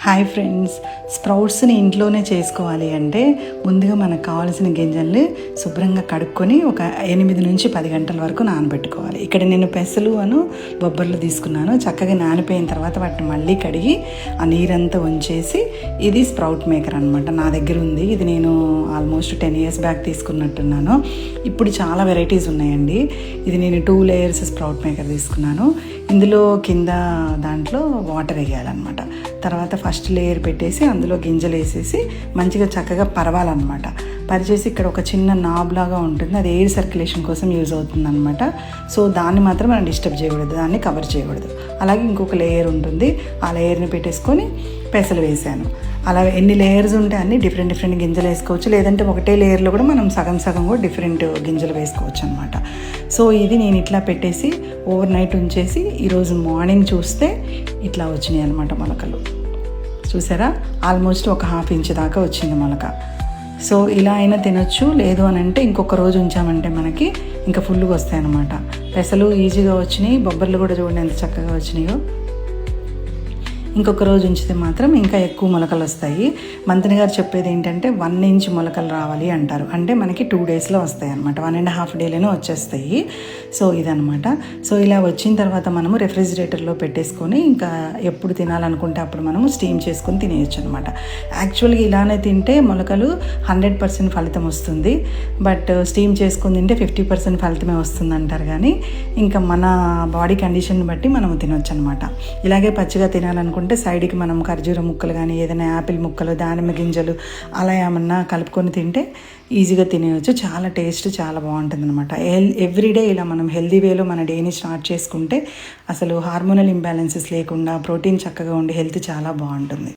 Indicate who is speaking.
Speaker 1: Hi friends, స్ప్రౌట్స్ని ఇంట్లోనే చేసుకోవాలి అంటే ముందుగా మనకు కావాల్సిన గింజల్ని శుభ్రంగా కడుక్కొని ఒక 8 నుంచి 10 గంటల వరకు నానబెట్టుకోవాలి. ఇక్కడ నేను పెసలు బొబ్బర్లు తీసుకున్నాను. చక్కగా నానిపోయిన తర్వాత వాటిని మళ్ళీ కడిగి ఆ నీరంతా ఉంచేసి, ఇది స్ప్రౌట్ మేకర్ అనమాట. నా దగ్గర ఉంది. ఇది నేను ఆల్మోస్ట్ 10 years బ్యాక్ తీసుకున్నట్టున్నాను. ఇప్పుడు చాలా వెరైటీస్ ఉన్నాయండి. ఇది నేను 2 layers స్ప్రౌట్ మేకర్ తీసుకున్నాను. ఇందులో కింద దాంట్లో వాటర్ వేయాలన్నమాట. తర్వాత ఫస్ట్ లేయర్ పెట్టేసి అందులో గింజలు వేసేసి మంచిగా చక్కగా పరవాలన్నమాట. పరిచేసి ఇక్కడ ఒక చిన్న నాబ్ లాగా ఉంటుంది, అది ఎయిర్ సర్క్యులేషన్ కోసం యూజ్ అవుతుంది అనమాట. సో దాన్ని మాత్రం మనం డిస్టర్బ్ చేయకూడదు, దాన్ని కవర్ చేయకూడదు. అలాగే ఇంకొక లేయర్ ఉంటుంది, ఆ లేయర్ని పెట్టేసుకొని పెసలు వేసాను. అలా ఎన్ని లేయర్స్ ఉంటే అన్ని డిఫరెంట్ గింజలు వేసుకోవచ్చు. లేదంటే ఒకటే లేయర్లో కూడా మనం సగం కూడా డిఫరెంట్ గింజలు వేసుకోవచ్చు అనమాట. సో ఇది నేను ఇట్లా పెట్టేసి ఓవర్ నైట్ ఉంచేసి ఈరోజు మార్నింగ్ చూస్తే ఇట్లా వచ్చినాయి అనమాట మొలకలు. చూసారా, ఆల్మోస్ట్ ఒక 1/2 inch దాకా వచ్చింది మొలక. సో ఇలా అయినా తినొచ్చు. లేదు అని అంటే ఇంకొక రోజు ఉంచామంటే మనకి ఇంకా ఫుల్గా వస్తాయి అన్నమాట. పెసలు ఈజీగా వచ్చినాయి, బొబ్బర్లు కూడా చూడండి ఎంత చక్కగా వచ్చినాయో. ఇంకొక రోజు ఉంచితే మాత్రం ఇంకా ఎక్కువ మొలకలు వస్తాయి. మంత్రి గారు చెప్పేది ఏంటంటే 1 inch మొలకలు రావాలి అంటారు. అంటే మనకి 2 daysలో వస్తాయి అనమాట. 1.5 dayలోనే వచ్చేస్తాయి. సో ఇదనమాట. సో ఇలా వచ్చిన తర్వాత మనము రెఫ్రిజిరేటర్లో పెట్టేసుకొని ఇంకా ఎప్పుడు తినాలనుకుంటే అప్పుడు మనము స్టీమ్ చేసుకొని తినేయచ్చు అనమాట. యాక్చువల్గా ఇలానే తింటే మొలకలు 100% ఫలితం వస్తుంది. బట్ స్టీమ్ చేసుకొని తింటే 50% ఫలితమే వస్తుంది అంటారు. కానీ ఇంకా మన బాడీ కండిషన్ బట్టి మనము తినొచ్చు అనమాట. ఇలాగే పచ్చిగా తినాలనుకుంటే సైడ్కి మనం ఖర్జూర ముక్కలు కానీ ఏదైనా యాపిల్ ముక్కలు, దానిమ్మ గింజలు అలా ఏమన్నా కలుపుకొని తింటే ఈజీగా తినేయచ్చు. చాలా టేస్ట్ చాలా బాగుంటుంది అనమాట. ఎవ్రీడే ఇలా మనం హెల్దీ వేలో మన డేని స్టార్ట్ చేసుకుంటే అసలు హార్మోనల్ ఇంబ్యాలెన్సెస్ లేకుండా ప్రోటీన్ చక్కగా ఉండి హెల్త్ చాలా బాగుంటుంది.